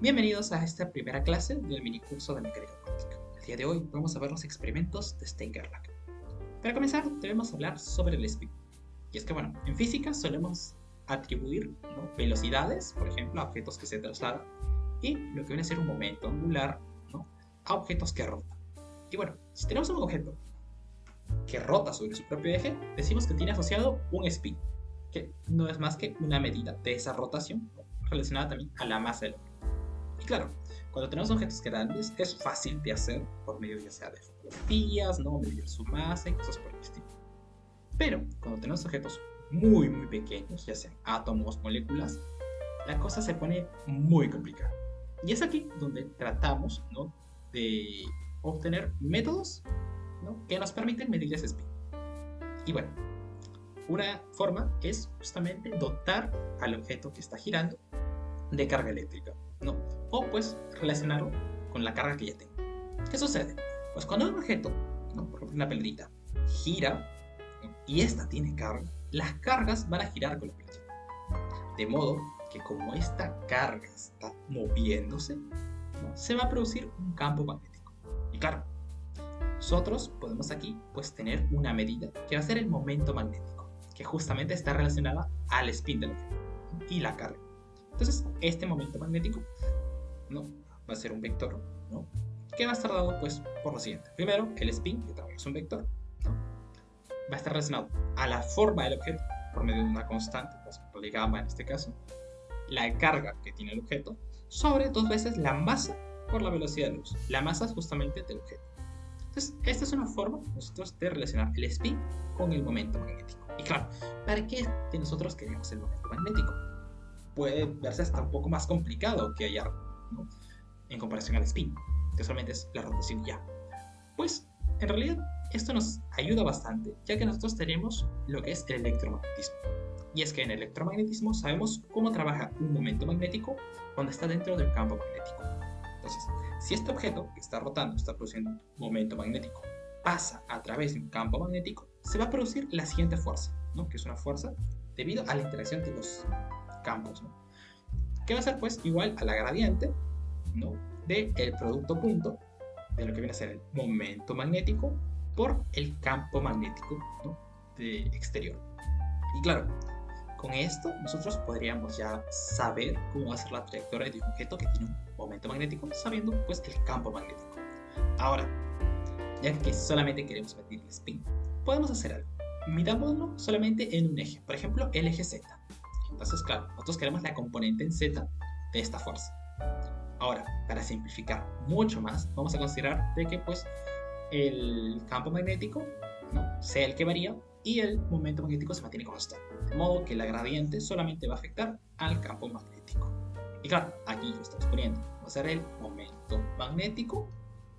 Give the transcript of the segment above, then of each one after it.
Bienvenidos a esta primera clase del minicurso de mecánica cuántica. El día de hoy vamos a ver los experimentos de Steingerlach. Para comenzar, debemos hablar sobre el spin. Y es que, en física solemos atribuir, ¿no?, velocidades, por ejemplo, a objetos que se trasladan, y lo que viene a ser un momento angular, ¿no?, a objetos que rotan. Y si tenemos un objeto que rota sobre su propio eje, decimos que tiene asociado un spin, que no es más que una medida de esa rotación, ¿no?, relacionada también a la masa del objeto. Y claro, cuando tenemos objetos grandes es fácil de hacer por medio ya sea de fotografías, ¿no?, medir su masa y cosas por el estilo. Pero cuando tenemos objetos muy pequeños, ya sean átomos, moléculas, la cosa se pone muy complicada. Y es aquí donde tratamos, ¿no?, de obtener métodos, ¿no?, que nos permiten medir ese spin. Y una forma es justamente dotar al objeto que está girando de carga eléctrica, ¿no? O pues relacionarlo con la carga que ya tengo. ¿Qué sucede? Pues cuando un objeto, ¿no?, por ejemplo una pelotita, gira, ¿no?, y esta tiene carga, las cargas van a girar con la pelotita. De modo que como esta carga está moviéndose, ¿no?, se va a producir un campo magnético. Y claro, nosotros podemos aquí pues tener una medida que va a ser el momento magnético, que justamente está relacionada al spin del objeto, ¿no?, y la carga. Entonces, este momento magnético, ¿no?, va a ser un vector, ¿no?, que va a estar dado pues por lo siguiente. Primero, el spin, que también es un vector, ¿no?, va a estar relacionado a la forma del objeto por medio de una constante, pues la gamma en este caso, la carga que tiene el objeto, sobre 2 veces la masa por la velocidad de luz. La masa es justamente del objeto. Entonces, esta es una forma nosotros de relacionar el spin con el momento magnético. Y claro, ¿para qué nosotros queremos el momento magnético? Puede verse hasta un poco más complicado que hallar, ¿no?, en comparación al spin, que solamente es la rotación ya. Pues, en realidad, esto nos ayuda bastante, ya que nosotros tenemos lo que es el electromagnetismo. Y es que en el electromagnetismo sabemos cómo trabaja un momento magnético cuando está dentro del campo magnético. Entonces, si este objeto que está rotando, está produciendo un momento magnético, pasa a través de un campo magnético, se va a producir la siguiente fuerza, ¿no?, que es una fuerza debido a la interacción de los campos, ¿no?, que va a ser pues igual a la gradiente, ¿no?, del producto punto de lo que viene a ser el momento magnético por el campo magnético, ¿no?, de exterior. Y claro, con esto nosotros podríamos ya saber cómo va a ser la trayectoria de un objeto que tiene un momento magnético, sabiendo pues el campo magnético. Ahora, ya que solamente queremos medir el spin, podemos hacer algo. Midámoslo solamente en un eje, por ejemplo el eje Z. Entonces, claro, nosotros queremos la componente en Z de esta fuerza. Ahora, para simplificar mucho más, vamos a considerar de que pues el campo magnético, ¿no?, sea el que varía y el momento magnético se mantiene constante. De modo que la gradiente solamente va a afectar al campo magnético. Y claro, aquí lo estamos poniendo. Va a ser el momento magnético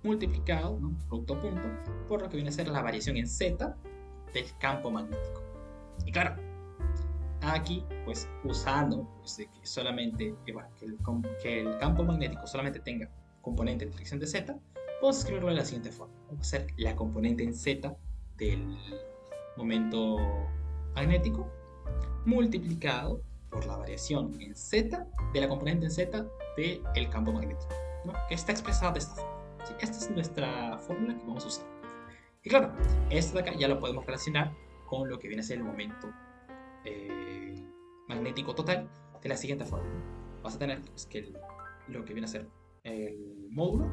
multiplicado, ¿no?, producto punto, por lo que viene a ser la variación en Z del campo magnético. Y claro, aquí pues usando pues, de que solamente que el campo magnético solamente tenga componente en dirección de Z, podemos escribirlo de la siguiente forma. Vamos a hacer la componente en Z del momento magnético multiplicado por la variación en Z de la componente en Z del campo magnético, ¿no?, que está expresada de esta forma. ¿Sí? Esta es nuestra fórmula que vamos a usar. Y claro, esto de acá ya lo podemos relacionar con lo que viene a ser el momento magnético total de la siguiente forma. Vas a tener pues, que lo que viene a ser el módulo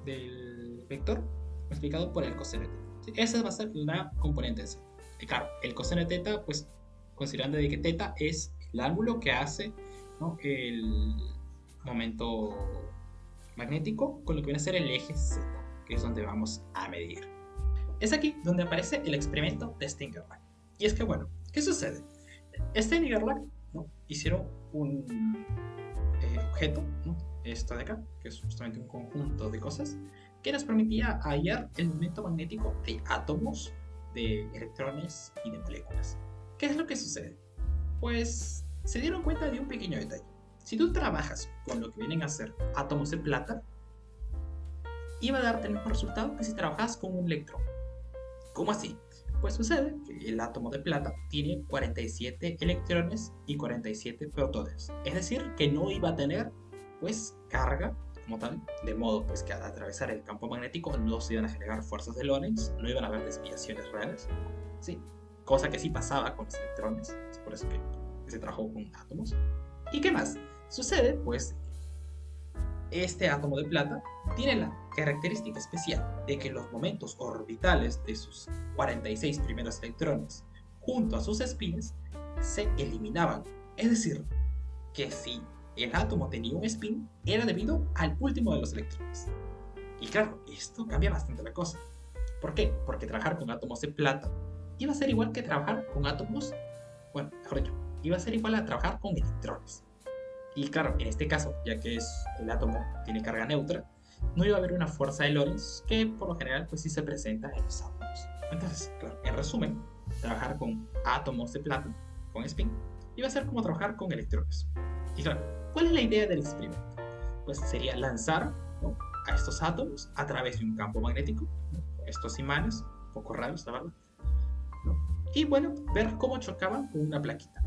del vector multiplicado por el coseno de teta. ¿Sí? Esa va a ser la componente en Z. Y claro, el coseno de teta, pues considerando de que teta es el ángulo que hace, ¿no?, el momento magnético con lo que viene a ser el eje Z, que es donde vamos a medir. Es aquí donde aparece el experimento de Steingerlach. Y es que, ¿qué sucede? Steingerlach, ¿no?, hicieron un objeto, ¿no?, esto de acá, que es justamente un conjunto de cosas, que nos permitía hallar el momento magnético de átomos, de electrones y de moléculas. ¿Qué es lo que sucede? Pues se dieron cuenta de un pequeño detalle. Si tú trabajas con lo que vienen a ser átomos de plata, iba a darte el mismo resultado que si trabajas con un electrón. ¿Cómo así? Pues sucede que el átomo de plata tiene 47 electrones y 47 protones. Es decir, que no iba a tener pues carga como tal, de modo pues que al atravesar el campo magnético no se iban a generar fuerzas de Lorentz, no iban a haber desviaciones reales, ¿sí? Cosa que sí pasaba con los electrones, es por eso que se trabajó con átomos. ¿Y qué más? Sucede pues este átomo de plata tiene la característica especial de que los momentos orbitales de sus 46 primeros electrones junto a sus espines se eliminaban. Es decir, que si el átomo tenía un spin, era debido al último de los electrones. Y claro, esto cambia bastante la cosa. ¿Por qué? Porque trabajar con átomos de plata iba a ser igual que trabajar con átomos, bueno, mejor dicho, iba a ser igual a trabajar con electrones. Y claro, en este caso, ya que el átomo tiene carga neutra, no iba a haber una fuerza de Lorentz que por lo general pues sí se presenta en los átomos. Entonces, claro, en resumen, trabajar con átomos de plata, con spin, iba a ser como trabajar con electrones. Y claro, ¿cuál es la idea del experimento? Pues sería lanzar, ¿no?, a estos átomos a través de un campo magnético, ¿no?, estos imanes, un poco raros, la verdad, ¿no? Y bueno, ver cómo chocaban con una plaquita.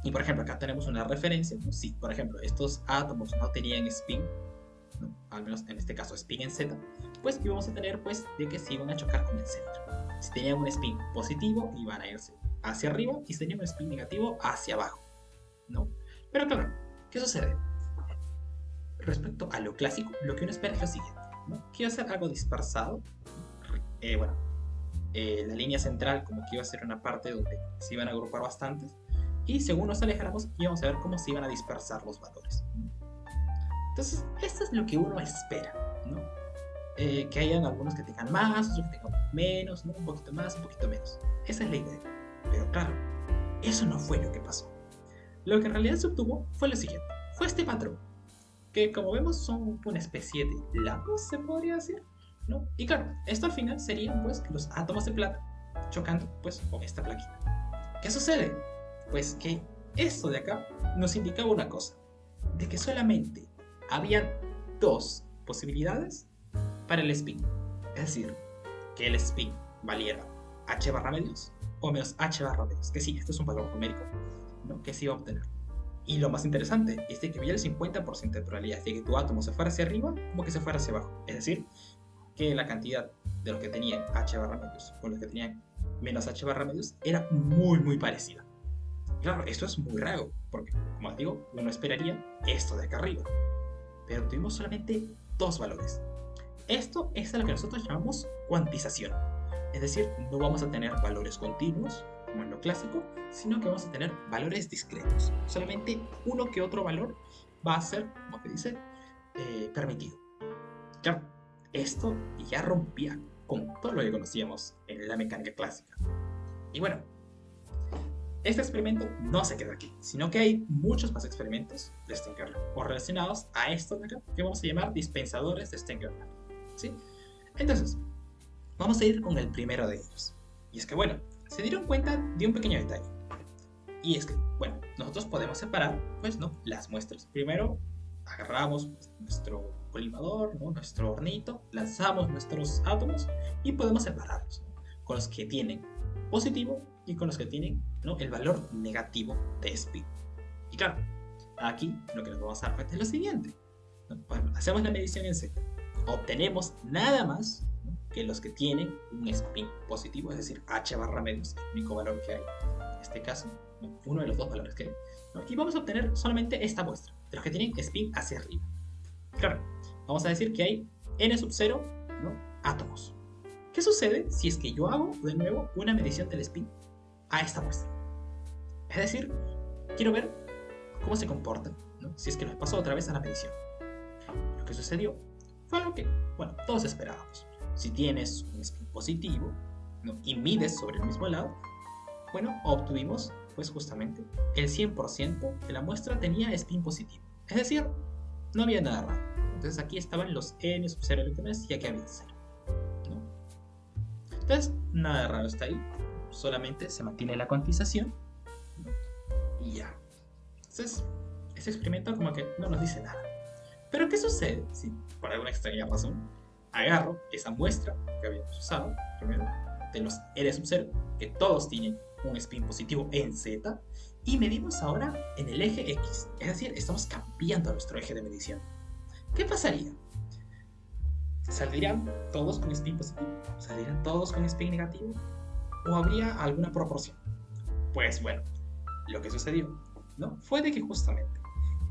Y por ejemplo, acá tenemos una referencia, ¿no? Si por ejemplo estos átomos no tenían spin, ¿no?, al menos en este caso spin en Z, pues íbamos a tener pues de que se iban a chocar con el centro. Si tenían un spin positivo, iban a irse hacia arriba, y si tenían un spin negativo, hacia abajo, ¿no? Pero claro, ¿qué sucede? Respecto a lo clásico, lo que uno espera es lo siguiente, ¿no? Que iba a ser algo dispersado. Bueno, la línea central como que iba a ser una parte donde se iban a agrupar bastantes, y según nos alejáramos íbamos a ver cómo se iban a dispersar los valores, ¿no? Entonces, esto es lo que uno espera, ¿no? Que hayan algunos que tengan más, otros que tengan menos, ¿no? Un poquito más, un poquito menos. Esa es la idea. Pero claro, eso no fue lo que pasó. Lo que en realidad se obtuvo fue lo siguiente. Fue este patrón, que como vemos son una especie de lagos, se podría decir, ¿no? Y claro, esto al final serían pues los átomos de plata chocando pues con esta plaquita. ¿Qué sucede? Pues que esto de acá nos indicaba una cosa, de que solamente habían dos posibilidades para el spin. Es decir, que el spin valiera h barra medios o menos h barra medios. Que sí, esto es un valor numérico, ¿no?, que se iba a obtener. Y lo más interesante es de que había el 50% de probabilidad de que tu átomo se fuera hacia arriba como que se fuera hacia abajo. Es decir, que la cantidad de los que tenían h barra medios con los que tenían menos h barra medios era muy muy parecida. Claro, esto es muy raro, porque como os digo, uno esperaría esto de acá arriba. Pero tuvimos solamente dos valores. Esto es a lo que nosotros llamamos cuantización. Es decir, no vamos a tener valores continuos, como en lo clásico, sino que vamos a tener valores discretos. Solamente uno que otro valor va a ser, como se dice, permitido. Claro, esto ya rompía con todo lo que conocíamos en la mecánica clásica. Y bueno, este experimento no se queda aquí, sino que hay muchos más experimentos de Stenger-Lab o relacionados a estos de acá, que vamos a llamar dispensadores de Stenger-Lab, ¿sí? Entonces, vamos a ir con el primero de ellos. Y es que, bueno, se dieron cuenta de un pequeño detalle. Y es que, bueno, nosotros podemos separar, pues, ¿no?, las muestras. Primero, agarramos pues, nuestro colimador, ¿no?, nuestro hornito, lanzamos nuestros átomos y podemos separarlos, ¿no?, con los que tienen positivo y con los que tienen, ¿no?, el valor negativo de spin. Y claro, aquí lo que nos vamos a dar cuenta es lo siguiente, ¿no? Bueno, hacemos la medición en Z. Obtenemos nada más, ¿no?, que los que tienen un spin positivo, es decir, h barra medios, el único valor que hay en este caso, ¿no?, uno de los dos valores que hay, ¿no?, y vamos a obtener solamente esta muestra de los que tienen spin hacia arriba. Claro, vamos a decir que hay n sub 0, ¿no?, átomos. ¿Qué sucede si es que yo hago de nuevo una medición del spin a esta muestra? Es decir, quiero ver cómo se comportan, ¿no?, si es que los paso otra vez a la medición. Lo que sucedió fue algo que, bueno, todos esperábamos. Si tienes un spin positivo, ¿no?, y mides sobre el mismo lado, bueno, obtuvimos pues justamente el 100% de la muestra tenía spin positivo. Es decir, no había nada raro. Entonces aquí estaban los n sub 0 electrones y aquí había 0, ¿no? Entonces, nada raro está ahí. Solamente se mantiene la cuantización, ¿no?, y ya. Entonces, este experimento como que no nos dice nada. Pero ¿qué sucede si, por alguna extraña razón, agarro esa muestra que habíamos usado primero, de los n sub 0, que todos tienen un spin positivo en Z y medimos ahora en el eje X. Es decir, estamos cambiando nuestro eje de medición. ¿Qué pasaría? ¿Saldrían todos con spin positivo? ¿Saldrían todos con spin negativo? ¿O habría alguna proporción? Pues bueno, lo que sucedió, ¿no? Fue de que justamente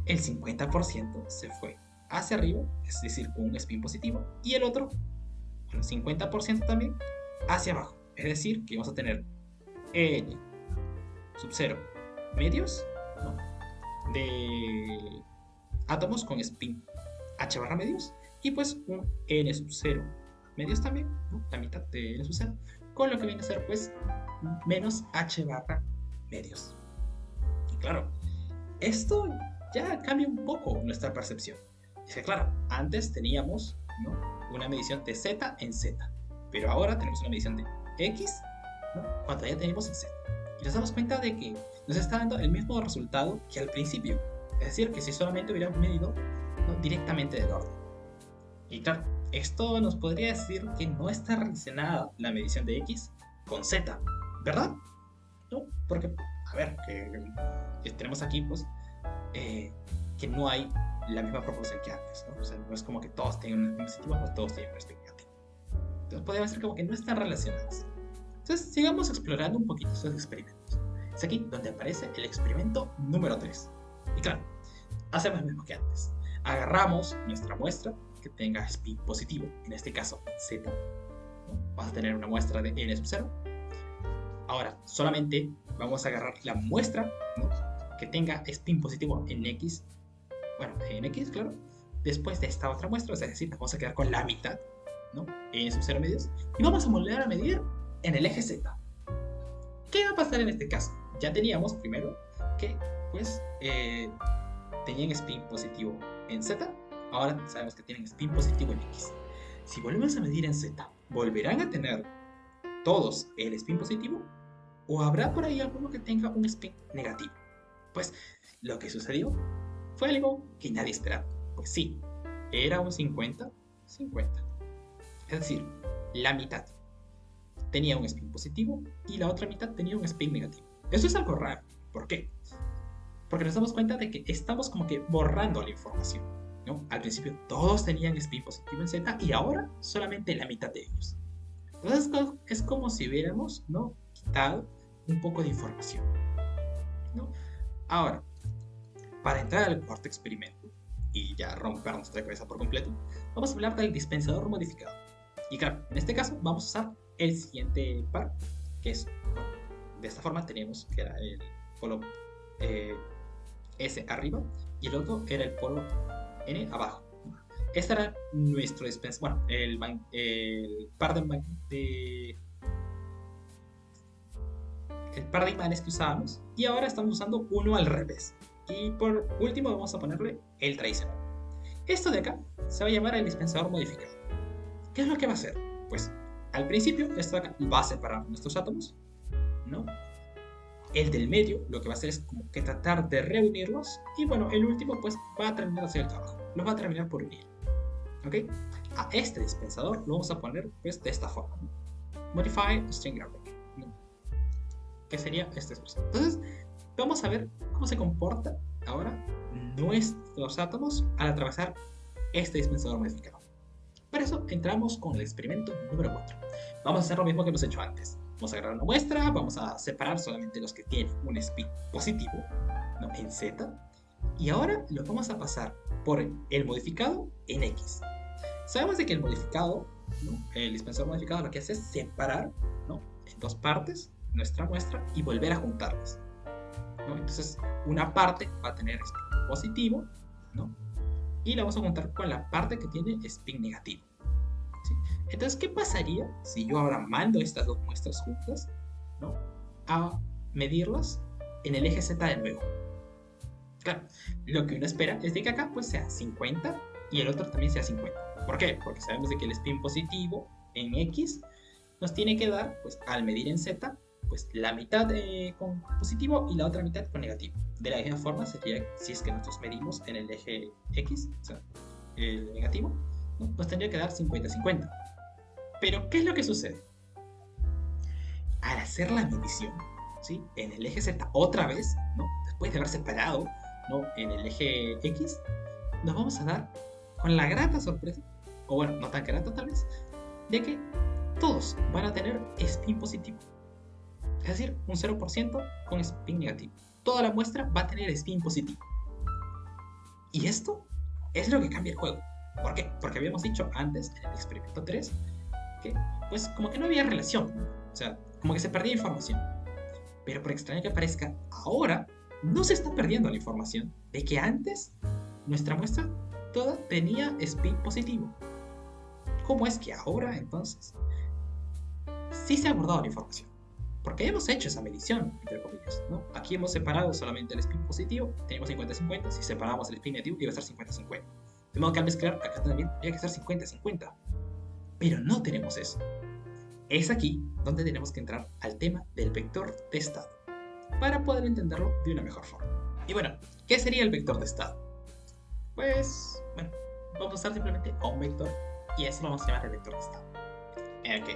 el 50% se fue hacia arriba, es decir, con un spin positivo, y el otro, bueno, 50% también, hacia abajo. Es decir, que vamos a tener n sub 0 medios, ¿no? De átomos con spin h barra medios, y pues un n sub 0 medios también, ¿no? La mitad de n sub 0, con lo que viene a ser pues menos h barra medios. Y claro, esto ya cambia un poco nuestra percepción. Es que claro, antes teníamos, ¿no?, una medición de z en z, pero ahora tenemos una medición de x, ¿no?, cuando ya tenemos en z. Y nos damos cuenta de que nos está dando el mismo resultado que al principio. Es decir, que si solamente hubiéramos medido, ¿no?, directamente del orden. Y claro, esto nos podría decir que no está relacionada la medición de x con z, ¿verdad? ¿No? Porque, a ver, que tenemos aquí, pues, que no hay la misma proporción que antes, ¿no? O sea, no es como que todos tienen un spin positivo o todos tienen un spin negativo. Entonces podría ser como que no están relacionadas. Entonces sigamos explorando un poquito estos experimentos. Es aquí donde aparece el experimento número 3. Y claro, hacemos lo mismo que antes. Agarramos nuestra muestra que tenga spin positivo, en este caso Z, ¿no? Vamos a tener una muestra de n sub 0. Ahora, solamente vamos a agarrar la muestra, ¿no?, que tenga spin positivo en X, bueno, en X, claro, después de esta otra muestra, es decir, vamos a quedar con la mitad, ¿no?, en sub 0 medios, y vamos a volver a medir en el eje Z. ¿Qué va a pasar en este caso? Ya teníamos primero que, pues, tenían spin positivo en Z, ahora sabemos que tienen spin positivo en X. Si volvemos a medir en Z, ¿volverán a tener todos el spin positivo? ¿O habrá por ahí alguno que tenga un spin negativo? Pues lo que sucedió fue algo que nadie esperaba. Pues sí, era un 50-50. Es decir, la mitad tenía un spin positivo y la otra mitad tenía un spin negativo. Eso es algo raro. ¿Por qué? Porque nos damos cuenta de que estamos como que borrando la información, ¿no? Al principio todos tenían spin positivo en Z y ahora solamente la mitad de ellos. Entonces es como si hubiéramos, ¿no?, quitado un poco de información, ¿no? Ahora, para entrar al cuarto experimento y ya romper nuestra cabeza por completo, vamos a hablar del dispensador modificado. Y claro, en este caso vamos a usar el siguiente par, que es, bueno, de esta forma tenemos que era el polo S arriba y el otro era el polo N abajo. Este era nuestro dispensador, bueno, el par el par de imanes que usábamos, y ahora estamos usando uno al revés. Y por último vamos a ponerle el tradicional. Esto de acá se va a llamar el dispensador modificado. ¿Qué es lo que va a hacer? Pues al principio esto de acá va a separar nuestros átomos, ¿no? El del medio lo que va a hacer es como que tratar de reunirlos, y bueno, el último pues va a terminar de hacer el trabajo, los va a terminar por unir, ¿ok? A este dispensador lo vamos a poner pues de esta forma, ¿no? Modify String Array, ¿no?, que sería esta expresión. Entonces vamos a ver cómo se comporta ahora nuestros átomos al atravesar este dispensador modificado. Para eso entramos con el experimento número 4. Vamos a hacer lo mismo que hemos hecho antes. Vamos a agarrar una muestra, vamos a separar solamente los que tienen un spin positivo, ¿no?, en Z, y ahora lo vamos a pasar por el modificado en X. Sabemos de que el modificado, ¿no?, el dispensador modificado, lo que hace es separar, ¿no?, en dos partes nuestra muestra y volver a juntarlas, ¿no? Entonces una parte va a tener spin positivo, ¿no?, y la vamos a juntar con la parte que tiene spin negativo, ¿sí? Entonces, ¿qué pasaría si yo ahora mando estas dos muestras juntas, ¿no?, a medirlas en el eje Z de nuevo? Claro, lo que uno espera es de que acá pues sea 50 y el otro también sea 50. ¿Por qué? Porque sabemos de que el spin positivo en X nos tiene que dar, pues al medir en Z, pues la mitad con positivo y la otra mitad con negativo. De la misma forma sería si es que nosotros medimos en el eje X, o sea, el negativo, ¿no?, nos tendría que dar 50-50. Pero, ¿qué es lo que sucede? Al hacer la medición, ¿sí? En el eje Z otra vez, ¿no? Después de haber separado, ¿no? En el eje X, nos vamos a dar con la grata sorpresa, o bueno, no tan grata tal vez, de que todos van a tener spin positivo. Es decir, un 0% con spin negativo. Toda la muestra va a tener spin positivo. Y esto es lo que cambia el juego. ¿Por qué? Porque habíamos dicho antes, en el experimento 3, que pues como que no había relación. O sea, como que se perdía información. Pero por extraño que parezca, ahora no se está perdiendo la información de que antes nuestra muestra toda tenía spin positivo. ¿Cómo es que ahora entonces sí se ha guardado la información? Porque hemos hecho esa medición, entre comillas, ¿no? Aquí hemos separado solamente el spin positivo, tenemos 50-50, si separamos el spin negativo iba a ser 50-50. De modo que al mezclar, acá también tiene que ser 50-50. Pero no tenemos eso. Es aquí donde tenemos que entrar al tema del vector de estado, para poder entenderlo de una mejor forma. Y bueno, ¿qué sería el vector de estado? Pues, bueno, vamos a usar simplemente a un vector, y eso lo vamos a llamar el vector de estado. Ok.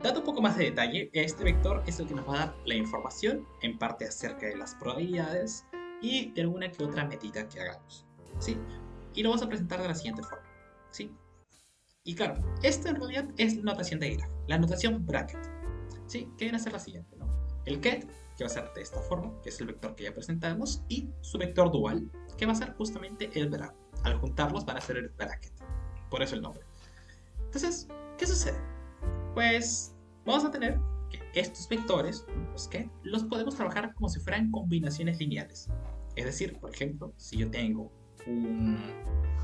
Dando un poco más de detalle, este vector es el que nos va a dar la información, en parte acerca de las probabilidades y de alguna que otra medida que hagamos, ¿sí? Y lo vamos a presentar de la siguiente forma, ¿sí? Y claro, esto en realidad es la notación de graph, la notación bracket, ¿sí? Que viene a ser la siguiente, ¿no? El ket, que va a ser de esta forma, que es el vector que ya presentamos, y su vector dual, que va a ser justamente el bra. Al juntarlos van a ser el bracket, por eso el nombre. Entonces, ¿qué sucede? Pues vamos a tener que estos vectores, los que los podemos trabajar como si fueran combinaciones lineales. Es decir, por ejemplo, si yo tengo un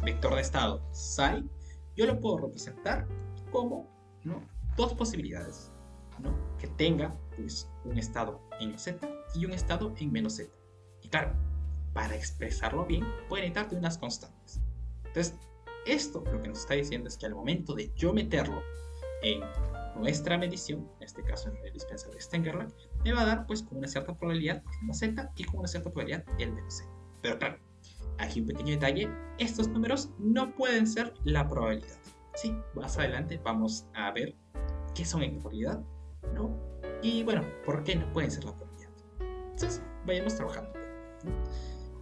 vector de estado psi, yo lo puedo representar como, ¿no?, dos posibilidades, ¿no?, que tenga pues un estado en z y un estado en menos z. Y claro, para expresarlo bien, puede necesitar de unas constantes. Entonces, esto lo que nos está diciendo es que al momento de yo meterlo en nuestra medición, en este caso en el dispensador de Stein-Gerlach, me va a dar pues con una cierta probabilidad el más z y con una cierta probabilidad el menos z. Pero claro, aquí un pequeño detalle, estos números no pueden ser la probabilidad. Sí, más adelante vamos a ver qué son en probabilidad, ¿no? Y bueno, ¿por qué no pueden ser la probabilidad? Entonces, vayamos trabajando.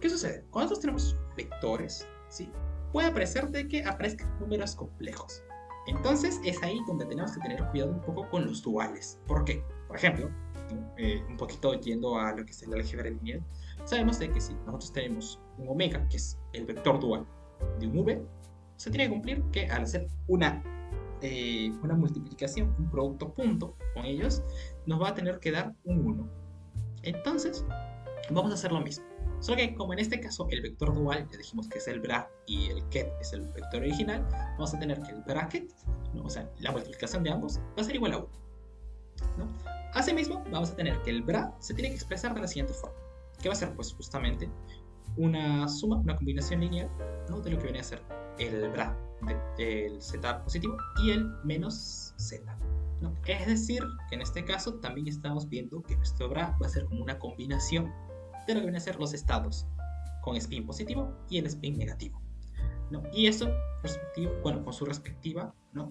¿Qué sucede? Cuando nosotros tenemos vectores, ¿sí?, puede parecer de que aparezcan números complejos. Entonces es ahí donde tenemos que tener cuidado un poco con los duales. ¿Por qué? Por ejemplo, un poquito yendo a lo que es el álgebra lineal, sabemos de que si nosotros tenemos un omega, que es el vector dual de un v, se tiene que cumplir que al hacer una multiplicación, un producto punto con ellos, nos va a tener que dar un 1. Entonces, vamos a hacer lo mismo. Solo que como en este caso el vector dual ya dijimos que es el bra y el ket es el vector original, vamos a tener que el bracket, ¿no?, o sea, la multiplicación de ambos va a ser igual a 1, ¿no? Asimismo, vamos a tener que el bra se tiene que expresar de la siguiente forma, que va a ser pues justamente una suma, una combinación lineal, ¿no?, de lo que viene a ser el bra del z positivo y el menos z, ¿no? Es decir, que en este caso también estamos viendo que nuestro bra va a ser como una combinación de lo que vienen a ser los estados con spin positivo y el spin negativo, ¿no? Y eso, bueno, con su respectiva, ¿no?,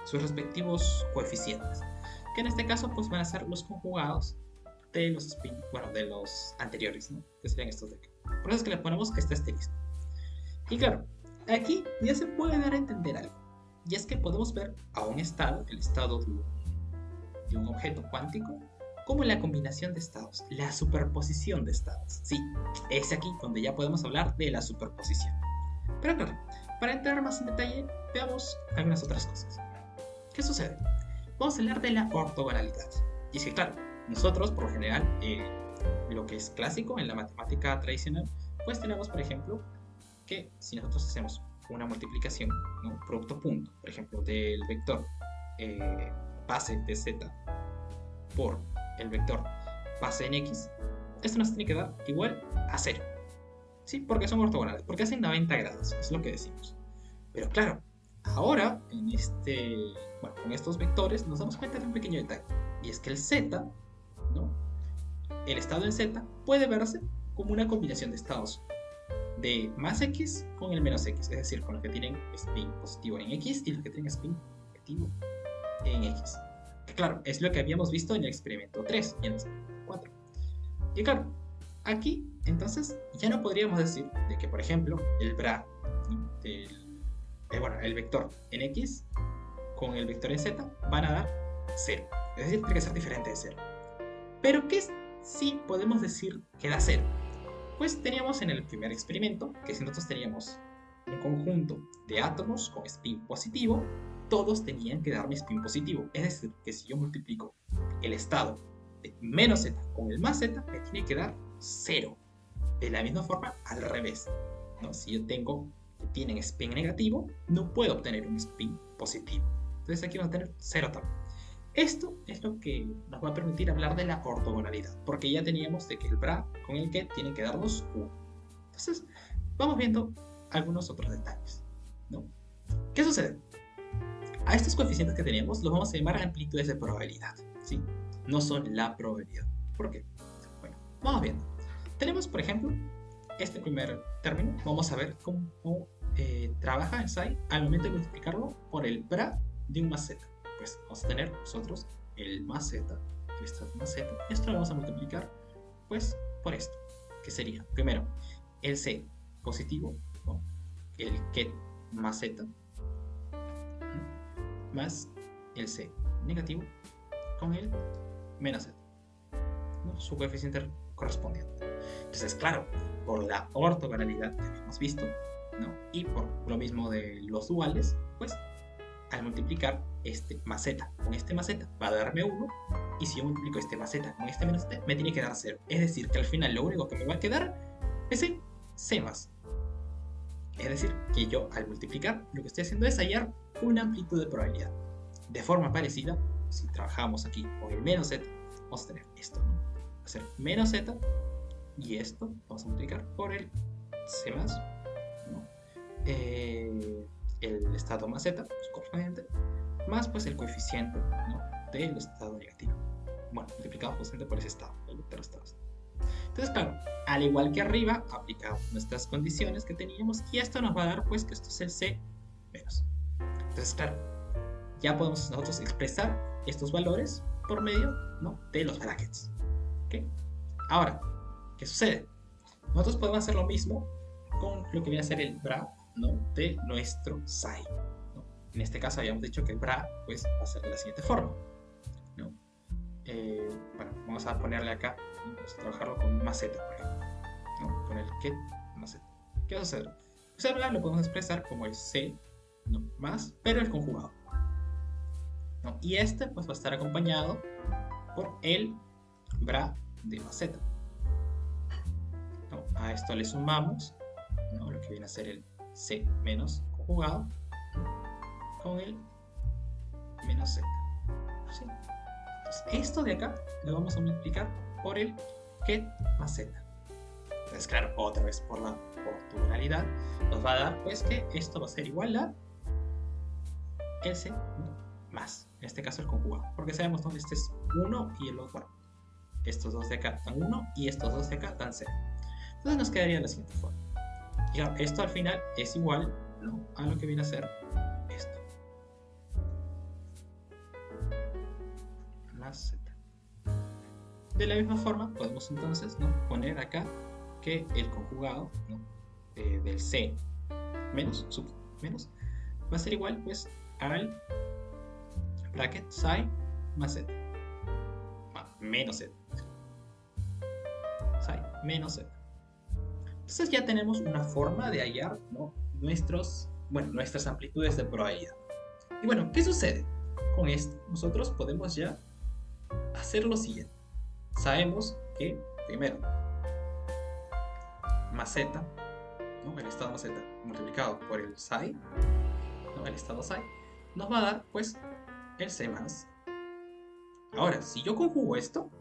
sus respectivos coeficientes, que en este caso pues van a ser los conjugados de los spin, bueno, de los anteriores, ¿no?, que serían estos de acá. Por eso es que le ponemos que está asterisco. Y claro, aquí ya se puede dar a entender algo, y es que podemos ver a un estado, el estado de un objeto cuántico, como la combinación de estados, la superposición de estados. Sí, es aquí donde ya podemos hablar de la superposición. Pero claro, para entrar más en detalle, veamos algunas otras cosas. ¿Qué sucede? Vamos a hablar de la ortogonalidad. Y es que claro, nosotros por lo general, lo que es clásico en la matemática tradicional, pues tenemos por ejemplo que si nosotros hacemos una multiplicación, ¿no?, producto punto, por ejemplo, del vector base de z por el vector base en x, esto nos tiene que dar igual a 0. ¿Sí? Porque son ortogonales, porque hacen 90 grados, es lo que decimos. Pero claro, ahora con estos vectores nos damos cuenta de un pequeño detalle, y es que el z, ¿no?, el estado en z puede verse como una combinación de estados de más x con el menos x, es decir, con los que tienen spin positivo en x y los que tienen spin negativo en x. Que claro, es lo que habíamos visto en el experimento 3 y en el experimento 4. Y claro, aquí entonces ya no podríamos decir de que, por ejemplo, el bra, ¿no? Bueno, el vector en x con el vector en z van a dar 0. Es decir, tiene que ser diferente de 0. Pero ¿qué sí podemos decir que da 0? Pues teníamos en el primer experimento que si nosotros teníamos un conjunto de átomos con spin positivo, todos tenían que darme spin positivo. Es decir, que si yo multiplico el estado de menos z con el más z, me tiene que dar 0. De la misma forma, al revés, ¿no? Si yo tengo que tienen spin negativo, no puedo obtener un spin positivo. Entonces aquí vamos a tener 0 también. Esto es lo que nos va a permitir hablar de la ortogonalidad, porque ya teníamos de que el bra con el que tienen que darnos 1. Entonces, vamos viendo algunos otros detalles, ¿no? ¿Qué sucede? A estos coeficientes que teníamos los vamos a llamar amplitudes de probabilidad, ¿sí? No son la probabilidad. ¿Por qué? Bueno, vamos viendo. Tenemos, por ejemplo, este primer término. Vamos a ver cómo trabaja el psi al momento de multiplicarlo por el bra de un más z. Pues vamos a tener nosotros el más z, el estado más z. Esto lo vamos a multiplicar, pues, por esto, que sería, primero, el c positivo, ¿no? El ket más z, ¿no? Más el c negativo con el menos z, ¿no? Su coeficiente correspondiente. Entonces, claro, por la ortogonalidad que habíamos visto, ¿no? Y por lo mismo de los duales, pues al multiplicar este más z con este más z va a darme 1, y si yo multiplico este más z con este menos z me tiene que dar 0. Es decir, que al final lo único que me va a quedar es el c más. Es decir, que yo al multiplicar lo que estoy haciendo es hallar una amplitud de probabilidad. De forma parecida, si trabajamos aquí con el menos z, vamos a tener esto, ¿no? Va a ser menos z, y esto vamos a multiplicar por el c más, ¿no? El estado más z, su correspondiente, más pues el coeficiente, ¿no? Del estado negativo. Bueno, multiplicado justamente por ese estado, el vector estado. Entonces, claro, al igual que arriba, aplicamos nuestras condiciones que teníamos, y esto nos va a dar pues que esto es el c menos. Entonces, claro, ya podemos nosotros expresar estos valores por medio, ¿no? De los brackets. ¿Okay? Ahora, ¿qué sucede? Nosotros podemos hacer lo mismo con lo que viene a ser el bra, ¿no? De nuestro psi, ¿no? En este caso habíamos dicho que el bra pues, va a ser de la siguiente forma, ¿no? Bueno, vamos a ponerle acá, vamos a trabajarlo con más z, por ejemplo, ¿no? Con el ket más z. ¿Qué va a suceder? Pues el bra lo podemos expresar como el c, ¿no? Más, pero el conjugado, ¿no? Y este pues va a estar acompañado por el bra de más z, ¿no? A esto le sumamos, ¿no? Lo que viene a ser el c menos conjugado con el menos z, ¿sí? Entonces esto de acá lo vamos a multiplicar por el ket más z. Entonces claro, otra vez por la ortogonalidad nos va a dar pues que esto va a ser igual a el c, ¿no? Más, en este caso el conjugado, porque sabemos dónde este es 1 y el otro, bueno, estos dos de acá dan 1 y estos dos de acá dan 0. Entonces nos quedaría de la siguiente forma. Y claro, esto al final es igual, ¿no? A lo que viene a ser esto. Más z. De la misma forma, podemos entonces, ¿no? Poner acá que el conjugado, ¿no? Del c menos, menos, va a ser igual pues al bracket psi más z. Menos z. Psi menos z. Entonces ya tenemos una forma de hallar, ¿no? nuestras amplitudes de probabilidad. Y bueno, ¿qué sucede? Con esto nosotros podemos ya hacer lo siguiente. Sabemos que, primero, más z, ¿no? El estado más z multiplicado por el psi, ¿no? El estado psi, nos va a dar pues el c más. Ahora, si yo conjugo esto,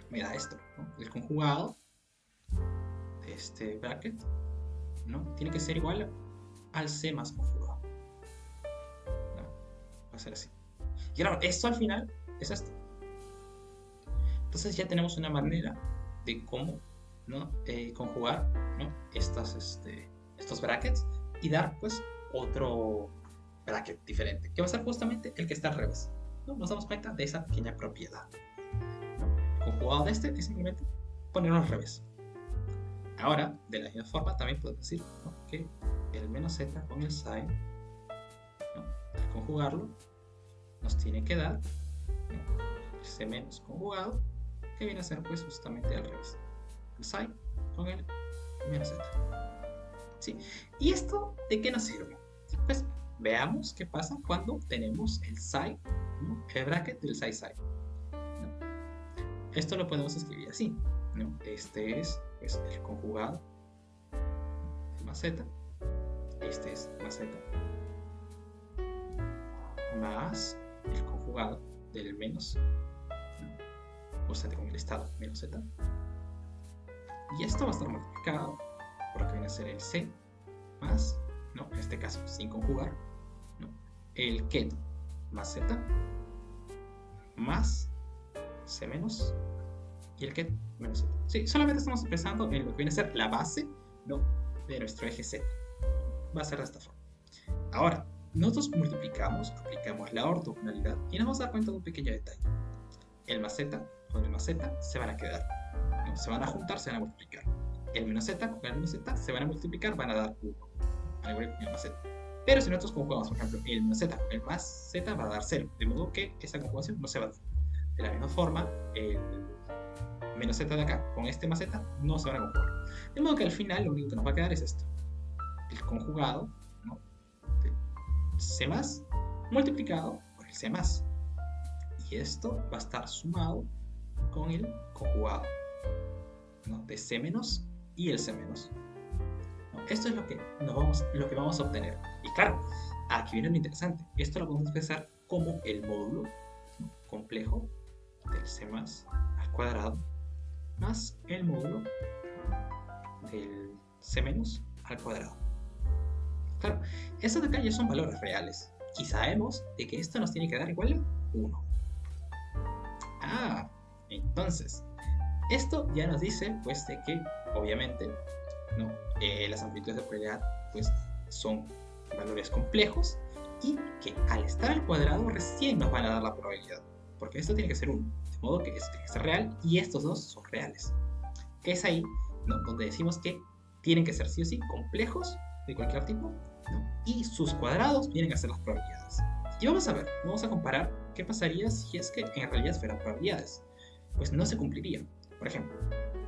me da esto, ¿no? El conjugado de este bracket, ¿no? Tiene que ser igual al c más conjugado, ¿no? Va a ser así. Y claro, esto al final es esto. Entonces ya tenemos una manera de cómo, ¿no? Conjugar, ¿no? estos brackets y dar pues otro bracket diferente, que va a ser justamente el que está al revés. ¿no? Nos damos cuenta de esa pequeña propiedad, ¿no? El conjugado de este es simplemente ponerlo al revés. Ahora, de la misma forma, también podemos decir, ¿no?, que el menos z con el sin, ¿no?, al conjugarlo, nos tiene que dar, ¿no?, el c menos conjugado, que viene a ser pues justamente al revés. El sin con el menos z. ¿Sí? ¿Y esto de qué nos sirve? Pues veamos qué pasa cuando tenemos el sin, ¿no?, el bracket del sin, ¿no? Esto lo podemos escribir así, ¿no? Este es pues el conjugado de más z, este es más z, más el conjugado del menos, ¿no?, o sea, con el estado menos z, y esto va a estar multiplicado por lo que viene a ser el c más, ¿no?, en este caso sin conjugar, ¿no?, el ket más z más c menos y el ket menos z. Sí, solamente estamos pensando en lo que viene a ser la base, ¿no?, de nuestro eje z. Va a ser de esta forma. Ahora, nosotros multiplicamos, aplicamos la ortogonalidad y nos vamos a dar cuenta de un pequeño detalle. El más z con el más z se van a quedar, ¿no?, se van a juntar, se van a multiplicar. El menos z con el menos z se van a multiplicar, van a dar 1, al igual que el más z. Pero si nosotros conjugamos, por ejemplo, el menos z con el más z, va a dar 0, de modo que esa conjugación no se va a dar. De la misma forma, el menos z de acá con este más z no se van a conjugar. De modo que al final lo único que nos va a quedar es esto: el conjugado, ¿no?, de c más multiplicado por el c más. Y esto va a estar sumado con el conjugado, ¿no?, de c menos y el c menos. ¿No? Esto es lo que vamos a obtener. Y claro, aquí viene lo interesante. Esto lo podemos expresar como el módulo, ¿no?, complejo del c más al cuadrado más el módulo del c menos al cuadrado. Claro, estos de acá ya son valores reales y sabemos de que esto nos tiene que dar igual a 1. Entonces esto ya nos dice pues de que obviamente, ¿no?, las amplitudes de probabilidad pues son valores complejos y que al estar al cuadrado recién nos van a dar la probabilidad, porque esto tiene que ser 1, de modo que esto tiene que ser real y estos dos son reales. Es ahí, ¿no?, donde decimos que tienen que ser sí o sí complejos de cualquier tipo, ¿no?, y sus cuadrados vienen a ser las probabilidades. Y vamos a ver, vamos a comparar qué pasaría si es que en realidad fueran probabilidades. Pues no se cumpliría. Por ejemplo,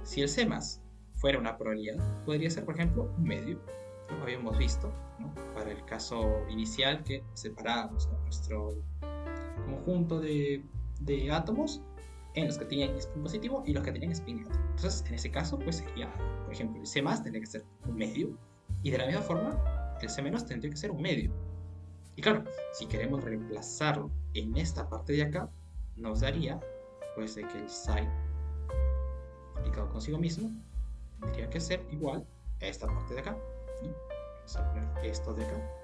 si el c más fuera una probabilidad, podría ser, por ejemplo, un medio. Lo habíamos visto, ¿no?, para el caso inicial que separábamos, ¿no?, nuestro conjunto de átomos en los que tenían spin positivo y los que tenían spin negativo. Entonces, en ese caso, pues sería, por ejemplo, el c más tendría que ser un medio y de la misma forma el c menos tendría que ser un medio. Y claro, si queremos reemplazarlo en esta parte de acá, nos daría pues de que el sin aplicado consigo mismo tendría que ser igual a esta parte de acá, ¿no? Vamos a poner esto de acá.